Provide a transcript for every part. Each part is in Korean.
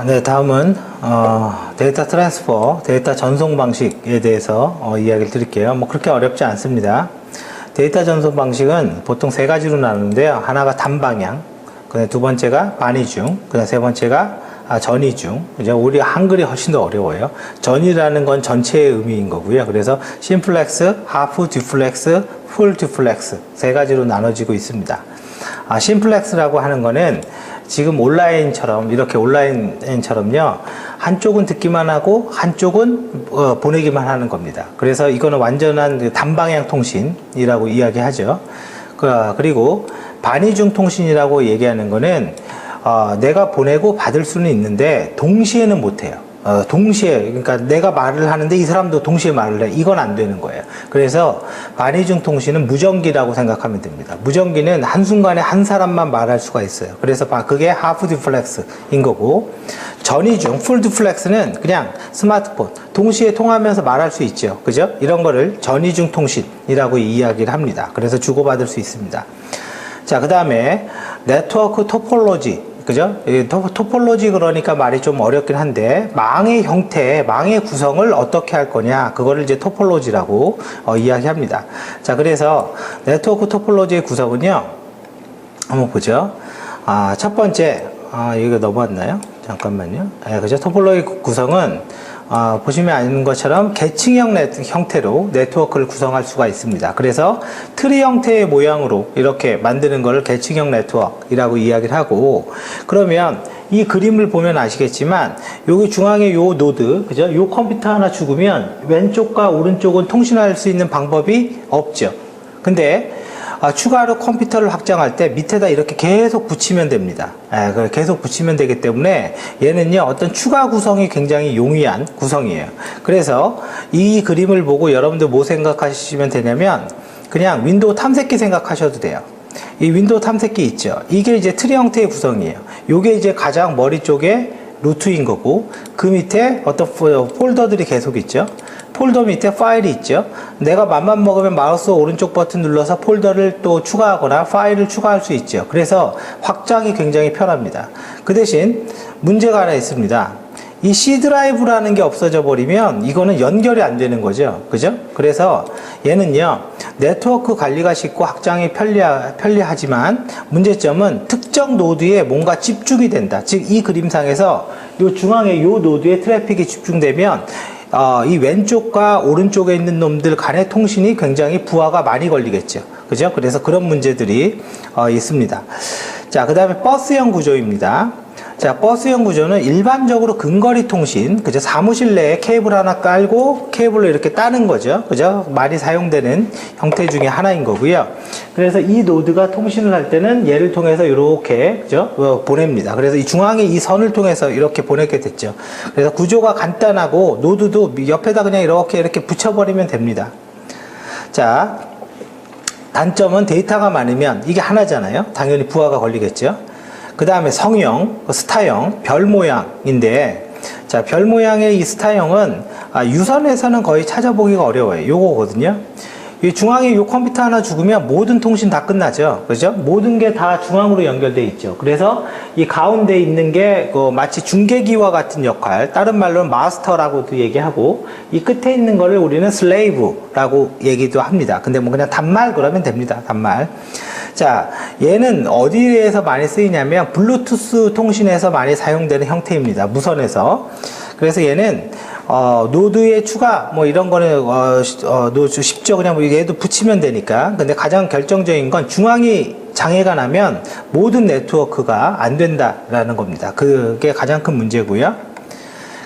네, 다음은 데이터 트랜스퍼, 데이터 전송 방식에 대해서 이야기를 드릴게요. 뭐 그렇게 어렵지 않습니다. 데이터 전송 방식은 보통 세 가지로 나누는데요. 하나가 단방향, 그다음에 두 번째가 반이중, 그다음에 세 번째가 전이중. 그죠? 우리 한글이 훨씬 더 어려워요. 전이라는 건 전체의 의미인 거고요. 그래서 심플렉스, 하프 듀플렉스, 풀 듀플렉스 세 가지로 나눠지고 있습니다. 심플렉스라고 하는 거는 지금 온라인처럼 이렇게 온라인처럼요, 한쪽은 듣기만 하고 한쪽은 보내기만 하는 겁니다. 그래서 이거는 완전한 단방향 통신이라고 이야기하죠. 그리고 반이중 통신이라고 얘기하는 거는 내가 보내고 받을 수는 있는데 동시에는 못해요. 동시에, 그러니까 내가 말을 하는데 이 사람도 동시에 말을 해. 이건 안 되는 거예요. 그래서 반이중 통신은 무전기라고 생각하면 됩니다. 무전기는 한순간에 한 사람만 말할 수가 있어요. 그래서 그게 하프 듀플렉스인 거고, 전이중, 풀 듀플렉스는 그냥 스마트폰, 동시에 통화하면서 말할 수 있죠. 그죠? 이런 거를 전이중 통신이라고 이야기를 합니다. 그래서 주고받을 수 있습니다. 자, 그 다음에 네트워크 토폴로지. 그죠? 토폴로지 그러니까 말이 좀 어렵긴 한데, 망의 형태, 망의 구성을 어떻게 할 거냐, 그거를 이제 토폴로지라고 이야기합니다. 자, 그래서 네트워크 토폴로지의 구성은요, 한번 보죠. 첫 번째, 이거 넘어왔나요? 잠깐만요. 그죠? 토폴로지 구성은 보시면 아는 것처럼 계층형 형태로 네트워크를 구성할 수가 있습니다. 그래서 트리 형태의 모양으로 이렇게 만드는 것을 계층형 네트워크이라고 이야기를 하고, 그러면 이 그림을 보면 아시겠지만 여기 중앙에 요 노드, 그죠? 요 컴퓨터 하나 죽으면 왼쪽과 오른쪽은 통신할 수 있는 방법이 없죠. 근데 추가로 컴퓨터를 확장할 때 밑에다 이렇게 계속 붙이면 됩니다. 계속 붙이면 되기 때문에 얘는요, 어떤 추가 구성이 굉장히 용이한 구성이에요. 그래서 이 그림을 보고 여러분들 뭐 생각하시면 되냐면, 그냥 윈도우 탐색기 생각하셔도 돼요. 이 윈도우 탐색기 있죠. 이게 이제 트리 형태의 구성이에요. 요게 이제 가장 머리 쪽에 루트인 거고, 그 밑에 어떤 폴더들이 계속 있죠. 폴더 밑에 파일이 있죠. 내가 맘만 먹으면 마우스 오른쪽 버튼 눌러서 폴더를 또 추가하거나 파일을 추가할 수 있죠. 그래서 확장이 굉장히 편합니다. 그 대신 문제가 하나 있습니다. 이 C 드라이브라는 게 없어져 버리면 이거는 연결이 안 되는 거죠. 그죠? 그래서 얘는요, 네트워크 관리가 쉽고 확장이 편리하지만 문제점은 특정 노드에 뭔가 집중이 된다. 즉, 이 그림상에서 요 중앙에 요 노드에 트래픽이 집중되면 이 왼쪽과 오른쪽에 있는 놈들 간의 통신이 굉장히 부하가 많이 걸리겠죠. 그죠? 그래서 그런 문제들이 있습니다. 자, 그 다음에 버스형 구조입니다. 자, 버스형 구조는 일반적으로 근거리 통신, 그죠? 사무실 내에 케이블 하나 깔고 케이블로 이렇게 따는 거죠. 그죠? 많이 사용되는 형태 중에 하나인 거고요. 그래서 이 노드가 통신을 할 때는 얘를 통해서 이렇게, 그죠? 보냅니다. 그래서 이 중앙에 이 선을 통해서 이렇게 보내게 됐죠. 그래서 구조가 간단하고, 노드도 옆에다 그냥 이렇게 붙여버리면 됩니다. 자, 단점은 데이터가 많으면 이게 하나잖아요. 당연히 부하가 걸리겠죠. 그 다음에 성형, 스타형, 별 모양인데, 자, 별 모양의 이 스타형은 유선에서는 거의 찾아보기가 어려워요. 요거거든요. 이 중앙에 요 컴퓨터 하나 죽으면 모든 통신 다 끝나죠. 그죠? 모든 게 다 중앙으로 연결돼 있죠. 그래서 이 가운데 있는 게 마치 중계기와 같은 역할, 다른 말로는 마스터라고도 얘기하고, 이 끝에 있는 거를 우리는 슬레이브라고 얘기도 합니다. 근데 뭐 그냥 단말 그러면 됩니다. 단말. 자, 얘는 어디에서 많이 쓰이냐면 블루투스 통신에서 많이 사용되는 형태입니다. 무선에서. 그래서 얘는 노드의 추가 뭐 이런 거는 노드 쉽죠. 그냥 뭐 얘도 붙이면 되니까. 근데 가장 결정적인 건 중앙이 장애가 나면 모든 네트워크가 안 된다라는 겁니다. 그게 가장 큰 문제고요.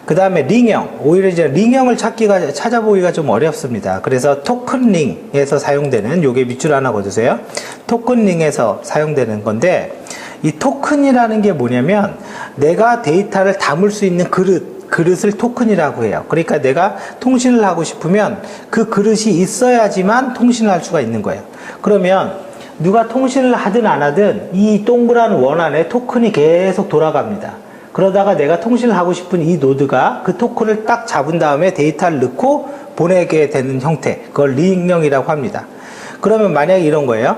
그 다음에 링형, 오히려 이제 링형을 찾아보기가 좀 어렵습니다. 그래서 토큰 링에서 사용되는, 요게 밑줄 하나 거두세요. 토큰 링에서 사용되는 건데, 이 토큰이라는 게 뭐냐면 내가 데이터를 담을 수 있는 그릇을 토큰이라고 해요. 그러니까 내가 통신을 하고 싶으면 그 그릇이 있어야지만 통신을 할 수가 있는 거예요. 그러면 누가 통신을 하든 안 하든 이 동그란 원 안에 토큰이 계속 돌아갑니다. 그러다가 내가 통신을 하고 싶은 이 노드가 그 토큰을 딱 잡은 다음에 데이터를 넣고 보내게 되는 형태, 그걸 링형이라고 합니다. 그러면 만약에 이런 거예요.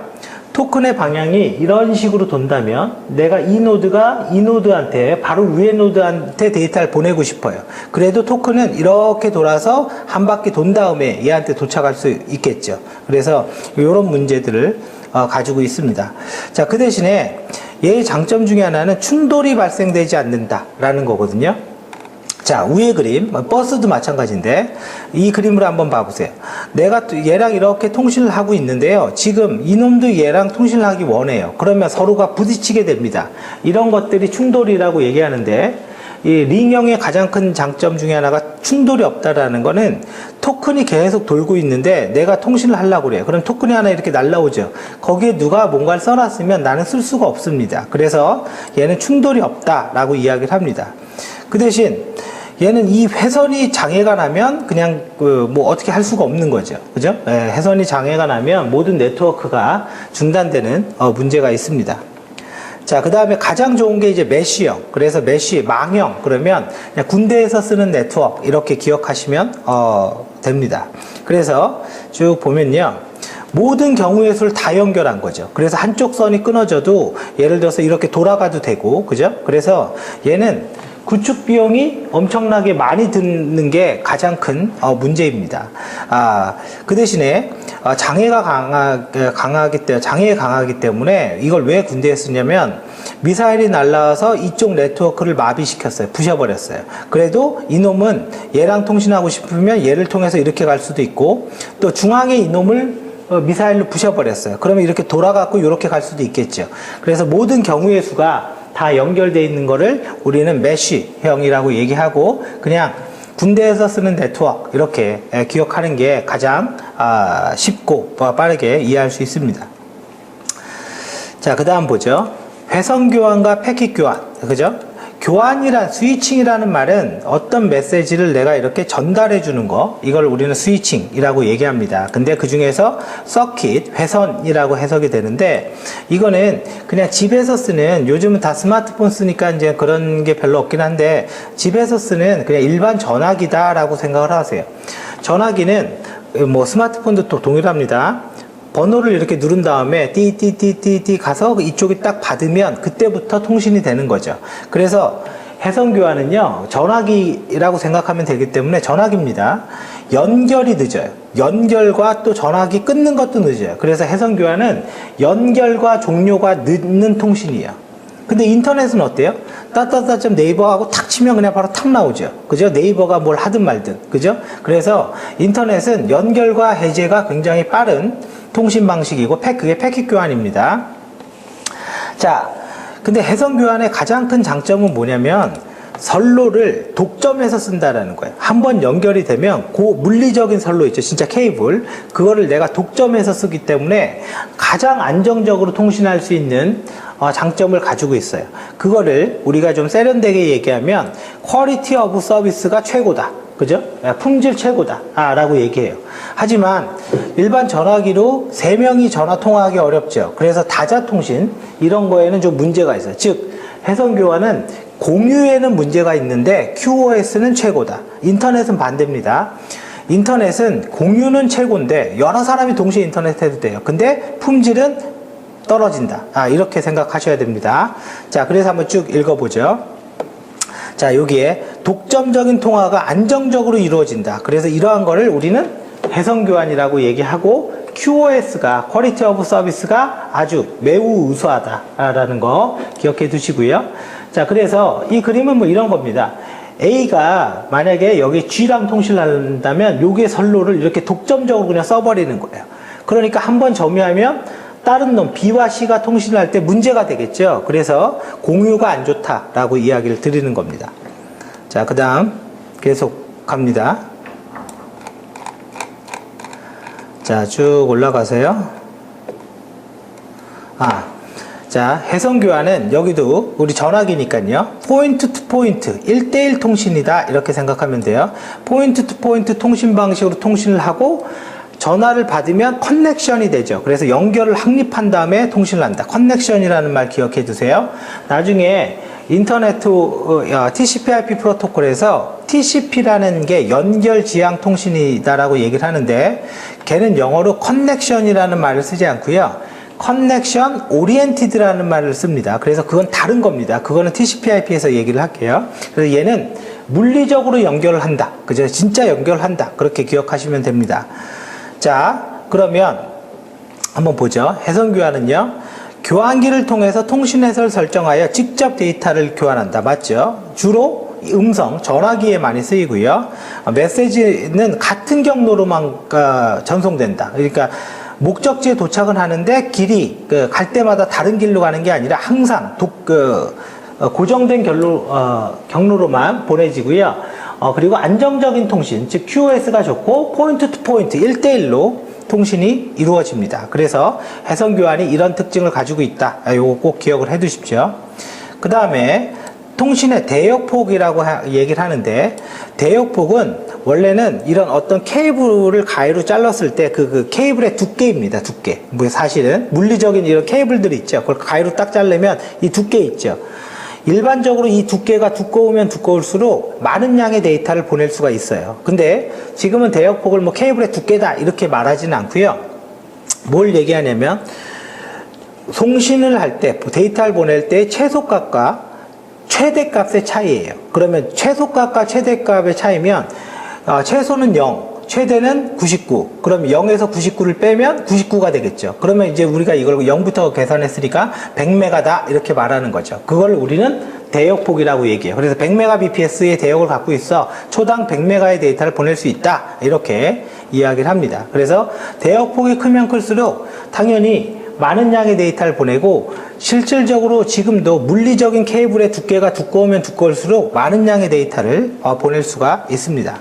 토큰의 방향이 이런 식으로 돈다면 내가 이 노드가 이 노드한테 바로 위에 노드한테 데이터를 보내고 싶어요. 그래도 토큰은 이렇게 돌아서 한 바퀴 돈 다음에 얘한테 도착할 수 있겠죠. 그래서 이런 문제들을 가지고 있습니다. 자, 그 대신에 얘의 장점 중에 하나는 충돌이 발생되지 않는다라는 거거든요. 자, 위에 그림, 버스도 마찬가지인데 이 그림을 한번 봐보세요. 내가 얘랑 이렇게 통신을 하고 있는데요. 지금 이놈도 얘랑 통신을 하기 원해요. 그러면 서로가 부딪히게 됩니다. 이런 것들이 충돌이라고 얘기하는데 이 링형의 가장 큰 장점 중에 하나가 충돌이 없다라는 거는 토큰이 계속 돌고 있는데 내가 통신을 하려고 그래요. 그럼 토큰이 하나 이렇게 날라오죠. 거기에 누가 뭔가를 써놨으면 나는 쓸 수가 없습니다. 그래서 얘는 충돌이 없다라고 이야기를 합니다. 그 대신 얘는 이 회선이 장애가 나면 그냥 뭐 어떻게 할 수가 없는 거죠. 그죠? 예, 회선이 장애가 나면 모든 네트워크가 중단되는 문제가 있습니다. 자, 그 다음에 가장 좋은 게 이제 메쉬형. 그래서 메쉬, 망형. 그러면 그냥 군대에서 쓰는 네트워크 이렇게 기억하시면 됩니다. 그래서 쭉 보면요. 모든 경우의 수를 다 연결한 거죠. 그래서 한쪽 선이 끊어져도 예를 들어서 이렇게 돌아가도 되고, 그죠? 그래서 얘는 구축 비용이 엄청나게 많이 드는 게 가장 큰 문제입니다. 그 대신에 장애가 강하기 때문에 이걸 왜 군대에 쓰냐면 미사일이 날라와서 이쪽 네트워크를 마비시켰어요. 부셔버렸어요. 그래도 이놈은 얘랑 통신하고 싶으면 얘를 통해서 이렇게 갈 수도 있고 또 중앙에 이놈을 미사일로 부셔버렸어요. 그러면 이렇게 돌아가고 이렇게 갈 수도 있겠죠. 그래서 모든 경우의 수가 다 연결되어 있는 거를 우리는 메쉬형이라고 얘기하고 그냥 군대에서 쓰는 네트워크 이렇게 기억하는 게 가장 쉽고 빠르게 이해할 수 있습니다. 자, 그 다음 보죠. 회선 교환과 패킷 교환, 그죠? 스위칭이라는 말은 어떤 메시지를 내가 이렇게 전달해 주는 거, 이걸 우리는 스위칭이라고 얘기합니다. 근데 그 중에서 서킷, 회선이라고 해석이 되는데, 이거는 그냥 집에서 쓰는, 요즘은 다 스마트폰 쓰니까 이제 그런 게 별로 없긴 한데, 집에서 쓰는 그냥 일반 전화기다라고 생각을 하세요. 전화기는 뭐 스마트폰도 또 동일합니다. 번호를 이렇게 누른 다음에 띠띠띠띠띠 가서 이쪽이 딱 받으면 그때부터 통신이 되는 거죠. 그래서 회선 교환은요, 전화기라고 생각하면 되기 때문에 전화기입니다. 연결이 늦어요. 연결과 또 전화기 끊는 것도 늦어요. 그래서 회선 교환은 연결과 종료가 늦는 통신이에요. 근데 인터넷은 어때요? 따따따 네이버하고 탁 치면 그냥 바로 탁 나오죠. 그죠? 네이버가 뭘 하든 말든. 그죠? 그래서 인터넷은 연결과 해제가 굉장히 빠른 통신 방식이고 그게 패킷 교환입니다. 자, 근데 회선 교환의 가장 큰 장점은 뭐냐면 선로를 독점해서 쓴다라는 거예요. 한번 연결이 되면 그 물리적인 선로 있죠. 진짜 케이블. 그거를 내가 독점해서 쓰기 때문에 가장 안정적으로 통신할 수 있는 장점을 가지고 있어요. 그거를 우리가 좀 세련되게 얘기하면 퀄리티 오브 서비스가 최고다. 그죠? 품질 최고다. 라고 얘기해요. 하지만 일반 전화기로 3명이 전화 통화하기 어렵죠. 그래서 다자통신 이런 거에는 좀 문제가 있어요. 즉 회선 교환은 공유에는 문제가 있는데 QoS는 최고다. 인터넷은 반대입니다. 인터넷은 공유는 최고인데 여러 사람이 동시에 인터넷 해도 돼요. 근데 품질은 떨어진다. 이렇게 생각하셔야 됩니다. 자, 그래서 한번 쭉 읽어보죠. 자, 여기에 독점적인 통화가 안정적으로 이루어진다. 그래서 이러한 거를 우리는 회선 교환이라고 얘기하고 QoS가 퀄리티 오브 서비스가 아주 매우 우수하다라는 거 기억해 두시고요. 자, 그래서 이 그림은 뭐 이런 겁니다. A가 만약에 여기 G랑 통신을 한다면 여기에 선로를 이렇게 독점적으로 그냥 써버리는 거예요. 그러니까 한번 점유하면 다른 놈 B와 C가 통신을 할 때 문제가 되겠죠. 그래서 공유가 안 좋다라고 이야기를 드리는 겁니다. 자, 그 다음 계속 갑니다. 자, 쭉 올라가세요. 자, 회선 교환은 여기도 우리 전화기니까요. 포인트 투 포인트, 1대1 통신이다. 이렇게 생각하면 돼요. 포인트 투 포인트 통신 방식으로 통신을 하고 전화를 받으면 커넥션이 되죠. 그래서 연결을 확립한 다음에 통신을 한다. 커넥션이라는 말 기억해 두세요. 나중에 인터넷 TCP/IP 프로토콜에서 TCP라는 게 연결 지향 통신이다라고 얘기를 하는데 걔는 영어로 커넥션이라는 말을 쓰지 않고요. 커넥션 오리엔티드라는 말을 씁니다. 그래서 그건 다른 겁니다. 그거는 TCP/IP에서 얘기를 할게요. 그래서 얘는 물리적으로 연결을 한다. 그죠? 진짜 연결한다. 그렇게 기억하시면 됩니다. 자, 그러면 한번 보죠. 해선 교환은요. 교환기를 통해서 통신 해설 설정하여 직접 데이터를 교환한다. 맞죠? 주로 음성, 전화기에 많이 쓰이고요. 메시지는 같은 경로로만 전송된다. 그러니까 목적지에 도착은 하는데 길이 갈 때마다 다른 길로 가는 게 아니라 항상 고정된 경로로만 보내지고요. 그리고 안정적인 통신, 즉 QoS가 좋고 포인트 투 포인트 1대1로 통신이 이루어집니다. 그래서 해선 교환이 이런 특징을 가지고 있다. 요거 꼭 기억을 해 두십시오. 그 다음에 통신의 대역폭이라고 얘기를 하는데, 대역폭은 원래는 이런 어떤 케이블을 가위로 잘랐을 때 그 케이블의 두께입니다. 두께. 뭐 사실은 물리적인 이런 케이블들이 있죠. 그걸 가위로 딱 자르면 이 두께 있죠. 일반적으로 이 두께가 두꺼우면 두꺼울수록 많은 양의 데이터를 보낼 수가 있어요. 근데 지금은 대역폭을 뭐 케이블의 두께다 이렇게 말하지는 않고요. 뭘 얘기하냐면 송신을 할 때, 데이터를 보낼 때 최소값과 최대값의 차이예요. 그러면 최소값과 최대값의 차이면 최소는 0, 최대는 99. 그럼 0에서 99를 빼면 99가 되겠죠. 그러면 이제 우리가 이걸 0부터 계산했으니까 100메가다 이렇게 말하는 거죠. 그걸 우리는 대역폭이라고 얘기해요. 그래서 100mbps의 대역을 갖고 있어 초당 100메가의 데이터를 보낼 수 있다. 이렇게 이야기를 합니다. 그래서 대역폭이 크면 클수록 당연히 많은 양의 데이터를 보내고, 실질적으로 지금도 물리적인 케이블의 두께가 두꺼우면 두꺼울수록 많은 양의 데이터를 보낼 수가 있습니다.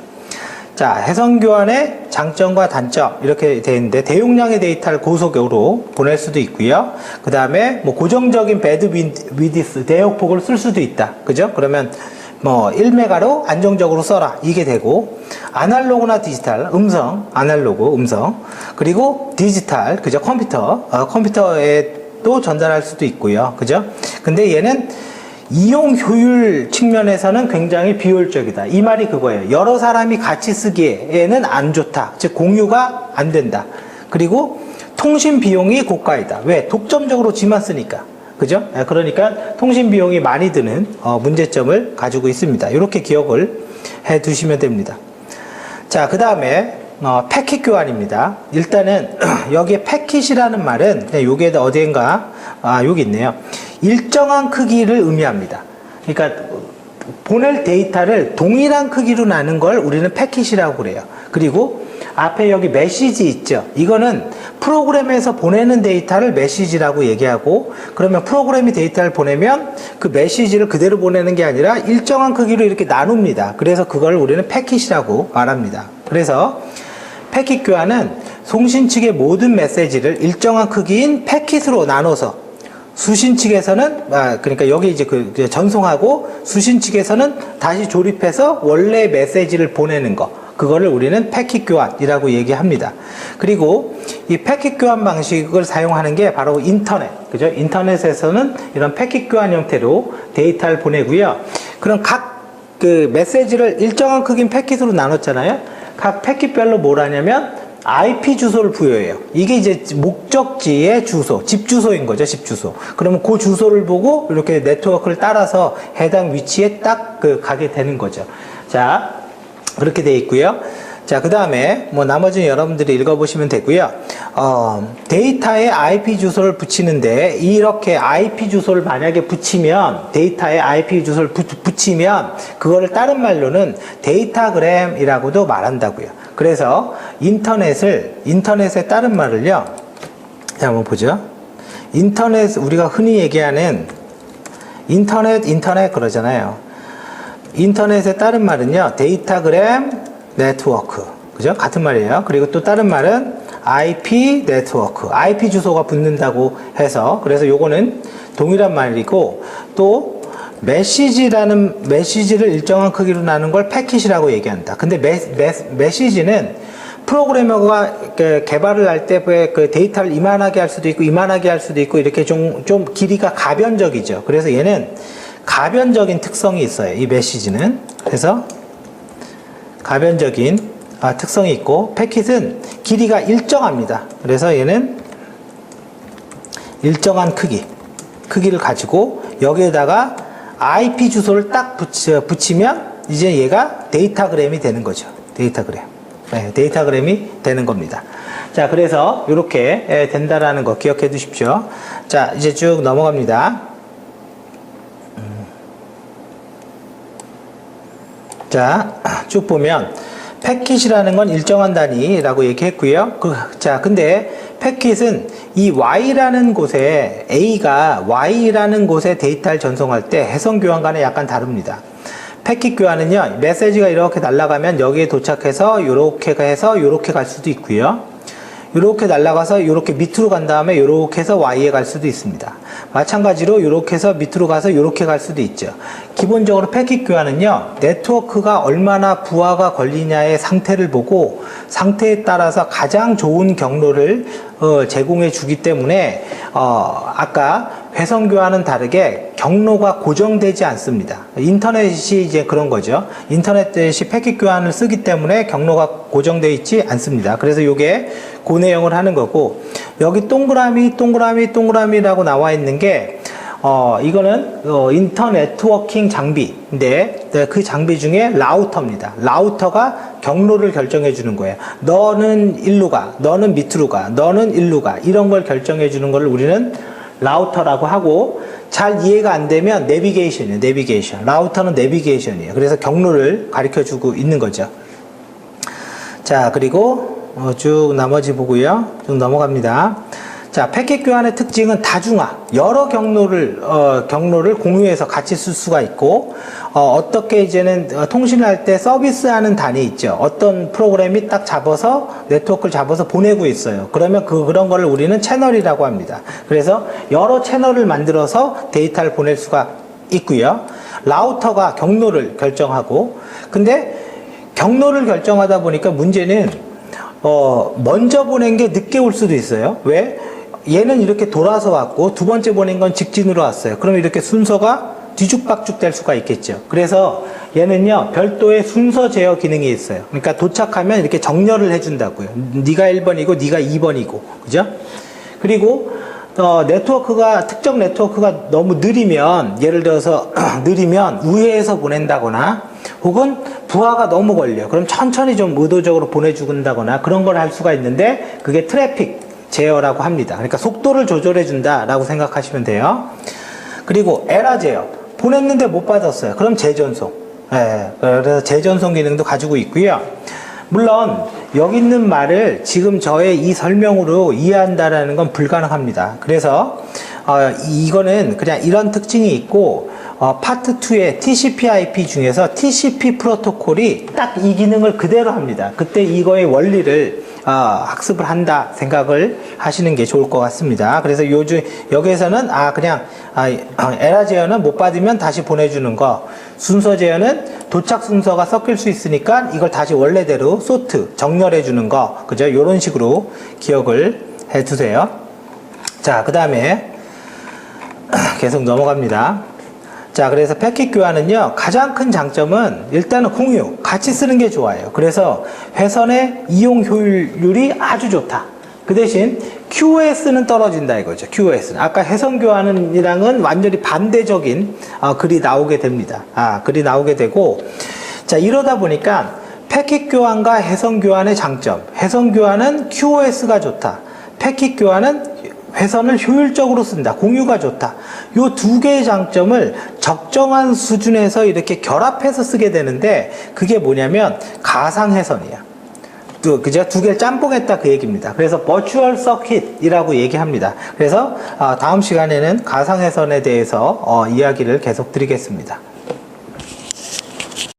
자, 해선 교환의 장점과 단점 이렇게 되어 있는데, 대용량의 데이터를 고속으로 보낼 수도 있고요. 그 다음에 뭐 고정적인 배드위디스 대역폭을 쓸 수도 있다. 그죠? 그러면 뭐 1메가로 안정적으로 써라 이게 되고, 아날로그나 디지털, 아날로그 음성, 그리고 디지털, 그죠? 컴퓨터에 또 전달할 수도 있고요. 그죠? 근데 얘는 이용 효율 측면에서는 굉장히 비효율적이다. 이 말이 그거예요. 여러 사람이 같이 쓰기에는 안 좋다. 즉 공유가 안 된다. 그리고 통신 비용이 고가이다. 왜? 독점적으로 지만 쓰니까. 그죠? 그러니까 통신 비용이 많이 드는 문제점을 가지고 있습니다. 이렇게 기억을 해 두시면 됩니다. 자, 그 다음에 패킷 교환입니다. 일단은 여기에 패킷이라는 말은 그냥 여기에다 어디인가 여기 있네요. 일정한 크기를 의미합니다. 그러니까 보낼 데이터를 동일한 크기로 나눈 걸 우리는 패킷이라고 그래요. 그리고 앞에 여기 메시지 있죠. 이거는 프로그램에서 보내는 데이터를 메시지라고 얘기하고, 그러면 프로그램이 데이터를 보내면 그 메시지를 그대로 보내는 게 아니라 일정한 크기로 이렇게 나눕니다. 그래서 그걸 우리는 패킷이라고 말합니다. 그래서 패킷 교환은 송신 측의 모든 메시지를 일정한 크기인 패킷으로 나눠서 수신 측에서는 그러니까 여기 이제 전송하고, 수신 측에서는 다시 조립해서 원래 메시지를 보내는 거, 그거를 우리는 패킷 교환이라고 얘기합니다. 그리고 이 패킷 교환 방식을 사용하는 게 바로 인터넷, 그죠? 인터넷에서는 이런 패킷 교환 형태로 데이터를 보내고요. 그럼 각 메시지를 일정한 크기인 패킷으로 나눴잖아요. 각 패킷별로 뭘 하냐면 IP 주소를 부여해요. 이게 이제 목적지의 주소, 집 주소인 거죠, 집 주소. 그러면 그 주소를 보고 이렇게 네트워크를 따라서 해당 위치에 딱 가게 되는 거죠. 자, 그렇게 되어 있고요. 자, 그 다음에 뭐 나머지는 여러분들이 읽어보시면 되고요. 데이터에 IP 주소를 붙이는데, 이렇게 IP 주소를 만약에 붙이면, 데이터에 IP 주소를 붙이면 그거를 다른 말로는 데이터그램이라고도 말한다고요. 그래서 인터넷의 다른 말을요. 자, 한번 보죠. 우리가 흔히 얘기하는 인터넷 그러잖아요. 인터넷의 다른 말은요, 데이터그램 네트워크. 그죠? 같은 말이에요. 그리고 또 다른 말은 IP 네트워크. IP 주소가 붙는다고 해서, 그래서 요거는 동일한 말이고, 또 메시지를 일정한 크기로 나눈 걸 패킷이라고 얘기한다. 근데 메시지는 프로그래머가 개발을 할 때 그 데이터를 이만하게 할 수도 있고 이만하게 할 수도 있고 이렇게 좀 길이가 가변적이죠. 그래서 얘는 가변적인 특성이 있어요. 이 메시지는. 그래서 가변적인 특성이 있고, 패킷은 길이가 일정합니다. 그래서 얘는 일정한 크기를 가지고 여기에다가 IP 주소를 딱 붙이면 이제 얘가 데이터그램이 되는 거죠. 데이터그램. 네, 데이터그램이 되는 겁니다. 자, 그래서 이렇게 된다라는 거 기억해 두십시오. 자, 이제 쭉 넘어갑니다. 자, 쭉 보면 패킷이라는 건 일정한 단위라고 얘기했고요. 자, 근데 패킷은 이 Y라는 곳에 A가 Y라는 곳에 데이터를 전송할 때 해선 교환과는 약간 다릅니다. 패킷 교환은요, 메시지가 이렇게 날아가면 여기에 도착해서 이렇게 해서 이렇게 갈 수도 있고요. 이렇게 날아가서 이렇게 밑으로 간 다음에 이렇게 해서 Y에 갈 수도 있습니다. 마찬가지로 이렇게 해서 밑으로 가서 이렇게 갈 수도 있죠. 기본적으로 패킷 교환은요, 네트워크가 얼마나 부하가 걸리냐의 상태를 보고 상태에 따라서 가장 좋은 경로를 제공해 주기 때문에 아까 회선 교환은 다르게 경로가 고정되지 않습니다. 인터넷이 이제 그런 거죠. 인터넷이 패킷 교환을 쓰기 때문에 경로가 고정되어 있지 않습니다. 그래서 이게 그 내용을 하는 거고, 여기 동그라미라고 나와 있는 게 이거는 인터 네트워킹 장비인데 그 장비 중에 라우터입니다. 라우터가 경로를 결정해 주는 거예요. 너는 일로 가, 너는 밑으로 가, 너는 일로 가, 이런 걸 결정해 주는 걸 우리는 라우터라고 하고, 잘 이해가 안 되면 내비게이션이에요. 내비게이션. 라우터는 내비게이션이에요. 그래서 경로를 가르쳐 주고 있는 거죠. 자, 그리고 쭉 나머지 보고요. 쭉 넘어갑니다. 자, 패킷 교환의 특징은 다중화. 여러 경로를 공유해서 같이 쓸 수가 있고, 어떻게 이제는 통신을 할 때 서비스하는 단위 있죠. 어떤 프로그램이 딱 네트워크를 잡아서 보내고 있어요. 그러면 그런 거를 우리는 채널이라고 합니다. 그래서 여러 채널을 만들어서 데이터를 보낼 수가 있고요. 라우터가 경로를 결정하고, 근데 경로를 결정하다 보니까 문제는, 먼저 보낸 게 늦게 올 수도 있어요. 왜? 얘는 이렇게 돌아서 왔고 두 번째 보낸 건 직진으로 왔어요. 그러면 이렇게 순서가 뒤죽박죽 될 수가 있겠죠. 그래서 얘는요, 별도의 순서 제어 기능이 있어요. 그러니까 도착하면 이렇게 정렬을 해준다고요. 네가 1번이고 네가 2번이고, 그죠? 그리고 특정 네트워크가 너무 느리면, 예를 들어서 느리면 우회해서 보낸다거나, 혹은 부하가 너무 걸려. 그럼 천천히 좀 의도적으로 보내주는다거나 그런 걸 할 수가 있는데, 그게 트래픽 제어라고 합니다. 그러니까 속도를 조절해 준다라고 생각하시면 돼요. 그리고 에러 제어. 보냈는데 못 받았어요. 그럼 재전송. 그래서 재전송 기능도 가지고 있고요. 물론 여기 있는 말을 지금 저의 이 설명으로 이해한다라는 건 불가능합니다. 그래서 이거는 그냥 이런 특징이 있고, 파트 2의 TCP/IP 중에서 TCP 프로토콜이 딱 이 기능을 그대로 합니다. 그때 이거의 원리를 학습을 한다 생각을 하시는 게 좋을 것 같습니다. 그래서 여기에서는 그냥 에러 제어는 못 받으면 다시 보내주는 거, 순서 제어는 도착 순서가 섞일 수 있으니까 이걸 다시 원래대로 정렬해 주는 거, 그죠? 이런 식으로 기억을 해 두세요. 자, 그 다음에 계속 넘어갑니다. 자, 그래서 패킷 교환은요, 가장 큰 장점은 일단은 공유, 같이 쓰는 게 좋아요. 그래서 회선의 이용 효율이 아주 좋다. 그 대신 QoS는 떨어진다 이거죠. QoS는. 아까 회선 교환이랑은 완전히 반대적인 글이 나오게 됩니다. 글이 나오게 되고, 자, 이러다 보니까 패킷 교환과 회선 교환의 장점. 회선 교환은 QoS가 좋다. 패킷 교환은 회선을 효율적으로 쓴다. 공유가 좋다. 요 두 개의 장점을 적정한 수준에서 이렇게 결합해서 쓰게 되는데, 그게 뭐냐면 가상회선이야. 그죠? 두 개를 짬뽕했다 그 얘기입니다. 그래서 버추얼 서킷이라고 얘기합니다. 그래서 다음 시간에는 가상회선에 대해서 이야기를 계속 드리겠습니다.